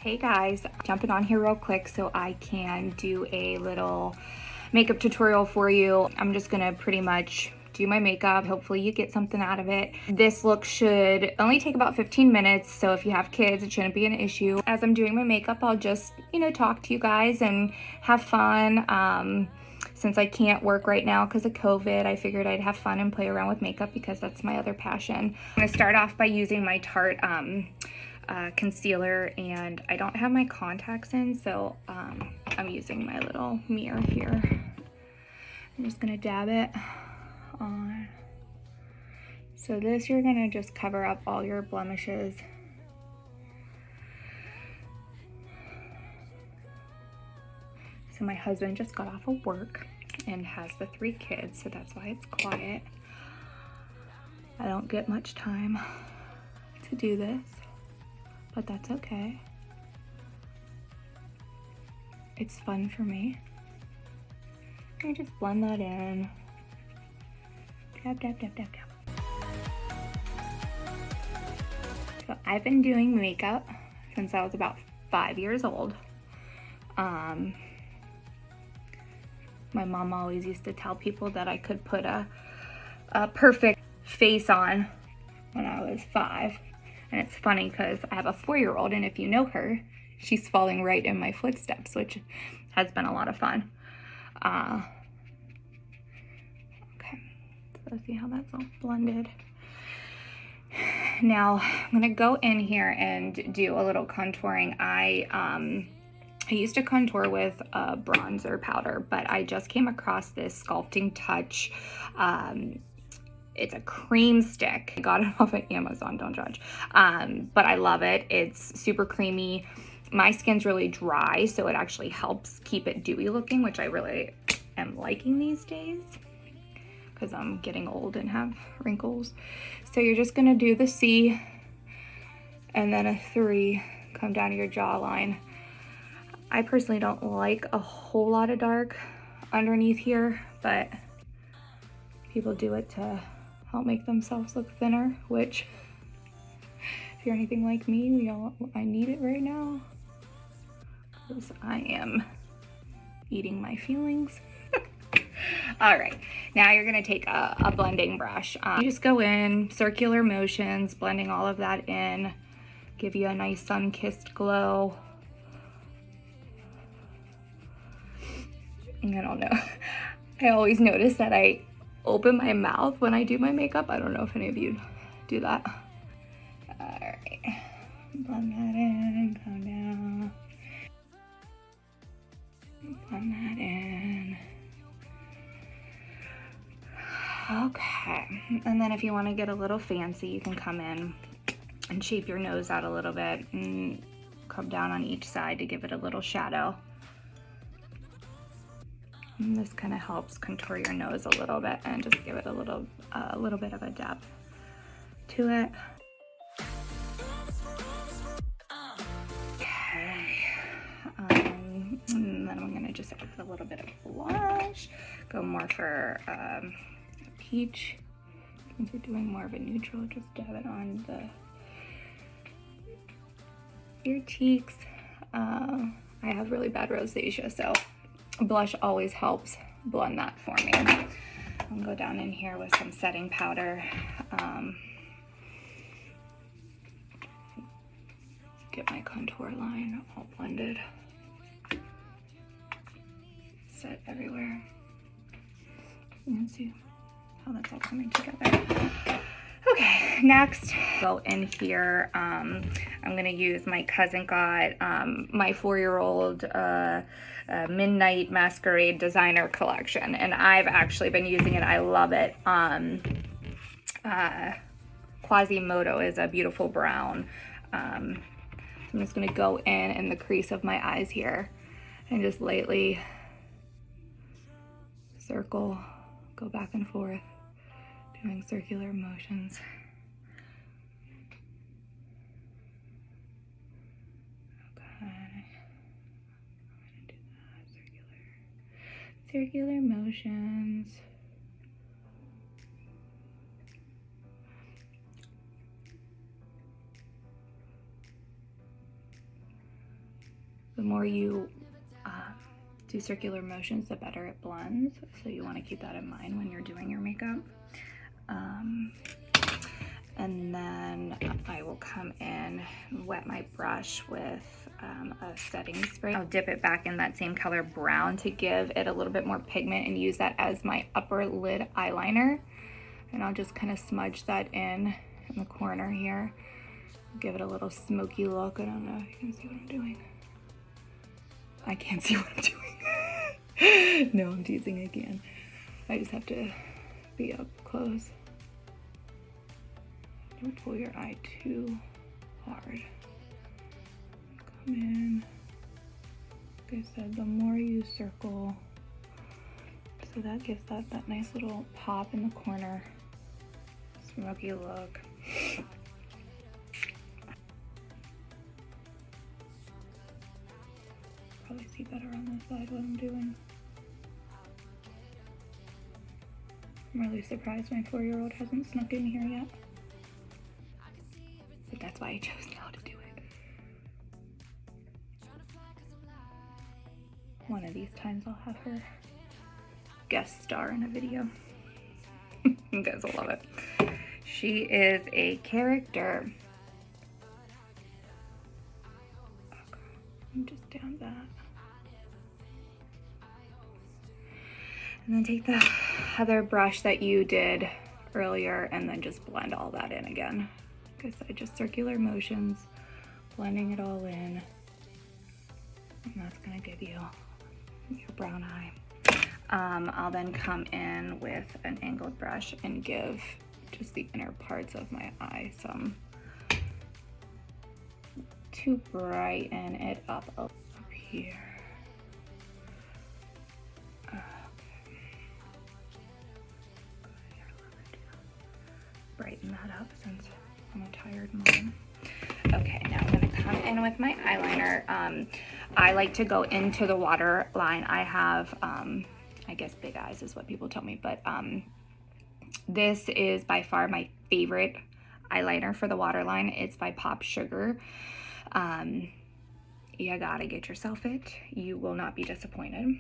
Hey guys, jumping on here real quick so I can do a little makeup tutorial for you. I'm just gonna pretty much do my makeup. Hopefully you get something out of it. This look should only take about 15 minutes, so if you have kids, it shouldn't be an issue. As I'm doing my makeup, I'll just, talk to you guys and have fun. Since I can't work right now because of COVID, I figured I'd have fun and play around with makeup because that's my other passion. I'm gonna start off by using my Tarte concealer, and I don't have my contacts in, so I'm using my little mirror here. I'm just gonna dab it on. So this, you're gonna just cover up all your blemishes. So my husband just got off of work and has the 3 kids, so that's why it's quiet. I don't get much time to do this, but that's okay. It's fun for me. I just blend that in. Dab, dab, dab, dab, dab. So I've been doing makeup since I was about 5 years old. My mom always used to tell people that I could put a perfect face on when I was 5. And it's funny because I have a 4-year-old, and if you know her, she's following right in my footsteps, which has been a lot of fun. Okay, so see how that's all blended. Now I'm gonna go in here and do a little contouring. I used to contour with a bronzer powder, but I just came across this Sculpting Touch. It's a cream stick. I got it off of Amazon, don't judge. But I love it. It's super creamy. My skin's really dry, so it actually helps keep it dewy looking, which I really am liking these days because I'm getting old and have wrinkles. So you're just gonna do the C and then a 3, come down to your jawline. I personally don't like a whole lot of dark underneath here, but people do it to help make themselves look thinner, which if you're anything like me, I need it right now because I am eating my feelings. All right, now you're gonna take a blending brush. You just go in, circular motions, blending all of that in, give you a nice sun-kissed glow. I don't know. I always notice that I open my mouth when I do my makeup. I don't know if any of you do that. All right, blend that in, come down. Blend that in. Okay, and then if you want to get a little fancy, you can come in and shape your nose out a little bit and come down on each side to give it a little shadow. And this kind of helps contour your nose a little bit and just give it a little bit of a depth to it. Okay, and then I'm gonna just add a little bit of blush. Go more for peach. Since we're doing more of a neutral, just dab it on your cheeks. I have really bad rosacea, so blush always helps blend that for me. I'll go down in here with some setting powder. Get my contour line all blended. Set everywhere. You can see how that's all coming together. Okay, next, go in here. I'm gonna use my cousin got my 4-year-old Midnight Masquerade designer collection, and I've actually been using it. I love it. Quasimodo is a beautiful brown. I'm just gonna go in the crease of my eyes here and just lightly circle, go back and forth, doing circular motions. Okay, I'm gonna do that, circular motions. The more you do circular motions, the better it blends. So you want to keep that in mind when you're doing your makeup. And then I will come in and wet my brush with a setting spray. I'll dip it back in that same color brown to give it a little bit more pigment and use that as my upper lid eyeliner. And I'll just kind of smudge that in the corner here. Give it a little smoky look. I don't know if you can see what I'm doing. I can't see what I'm doing. No, I'm teasing again. I just have to be up close. Don't pull your eye too hard. Come in. Like I said, the more you circle, so that gives that nice little pop in the corner. Smoky look. Probably see better on this side what I'm doing. I'm really surprised my 4-year-old hasn't snuck in here yet. But that's why I chose now to do it. One of these times I'll have her guest star in a video. You guys will love it. She is a character. Okay, I'm just down that. And then take the other brush that you did earlier and then just blend all that in again. Like I said, just circular motions, blending it all in. And that's gonna give you your brown eye. I'll then come in with an angled brush and give just the inner parts of my eye some to brighten it up here. Brighten that up since I'm a tired mom. Okay, now I'm gonna come in with my eyeliner. I like to go into the waterline. I have, I guess big eyes is what people tell me, but this is by far my favorite eyeliner for the waterline. It's by Pop Sugar. You gotta get yourself it. You will not be disappointed.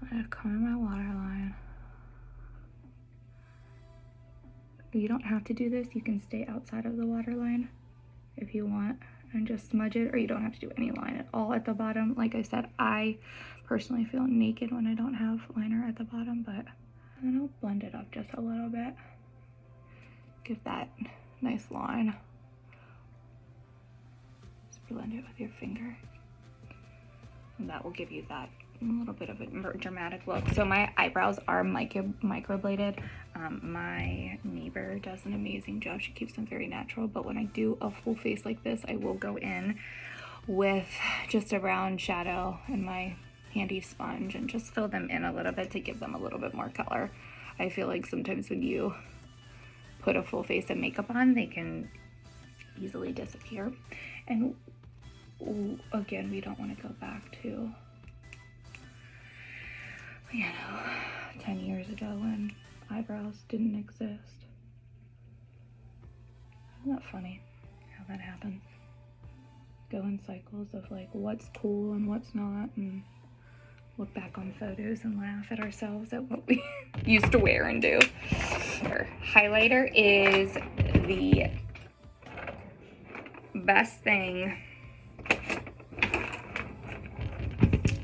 I'm gonna come in my waterline. You don't have to do this. You can stay outside of the waterline if you want and just smudge it, or you don't have to do any line at all at the bottom. Like I said, I personally feel naked when I don't have liner at the bottom, but then I'll blend it up just a little bit. Give that nice line. Just blend it with your finger. And that will give you that a little bit of a dramatic look. So my eyebrows are microbladed. My neighbor does an amazing job. She keeps them very natural, but when I do a full face like this, I will go in with just a round shadow and my handy sponge and just fill them in a little bit to give them a little bit more color. I feel like sometimes when you put a full face of makeup on, they can easily disappear. And again, we don't want to go back to, 10 years ago when eyebrows didn't exist. Isn't that funny how that happens? Go in cycles of like what's cool and what's not, and look back on photos and laugh at ourselves at what we used to wear and do. Highlighter is the best thing.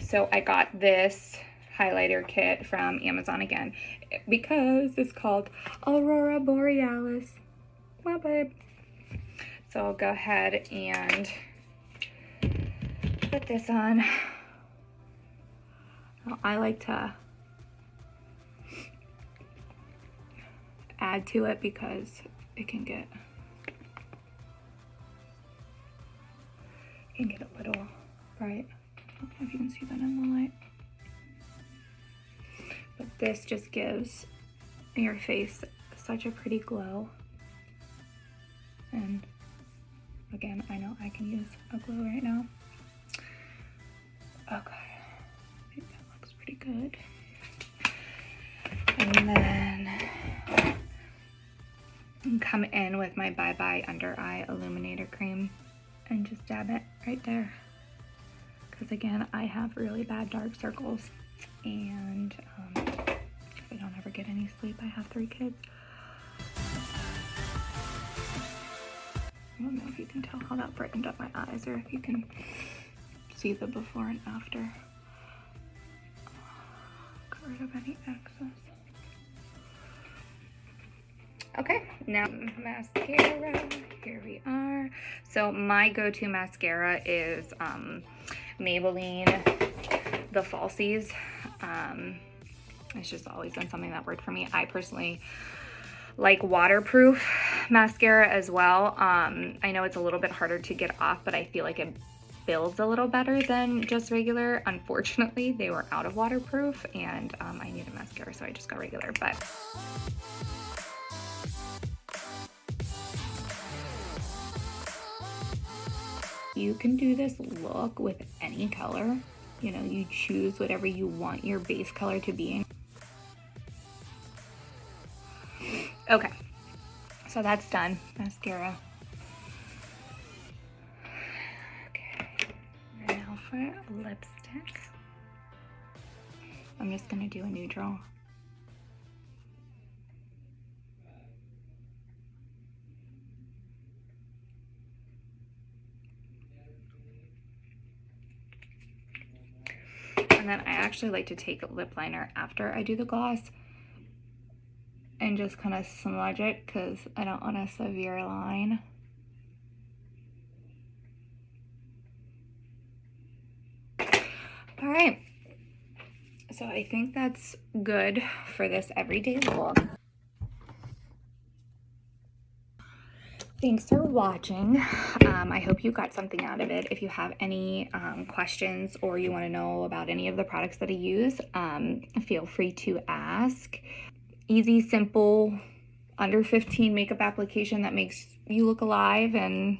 So I got this highlighter kit from Amazon again because it's called Aurora Borealis. Well, babe. So I'll go ahead and put this on. I like to add to it because it can get a little bright. I don't know if you can see that in the light. But this just gives your face such a pretty glow. And again, I know I can use a glow right now. Okay, I think that looks pretty good. And then come in with my Bye Bye Under Eye Illuminator Cream and just dab it right there. because again, I have really bad dark circles, and I don't ever get any sleep. I have 3 kids. I don't know if you can tell how that brightened up my eyes, or if you can see the before and after. Got rid of any excess. Okay, now mascara, here we are. So my go-to mascara is Maybelline, the Falsies. It's just always been something that worked for me. I personally like waterproof mascara as well. I know it's a little bit harder to get off, but I feel like it builds a little better than just regular. Unfortunately, they were out of waterproof, and I need a mascara, so I just got regular. But you can do this look with any color. You know, you choose whatever you want your base color to be. Okay, so that's done. Mascara. Okay, and now for lipstick. I'm just gonna do a neutral. And then I actually like to take a lip liner after I do the gloss and just kind of smudge it because I don't want a severe line. All right, so I think that's good for this everyday look. Thanks for watching. I hope you got something out of it. If you have any questions, or you want to know about any of the products that I use, feel free to ask. Easy, simple, under 15 makeup application that makes you look alive and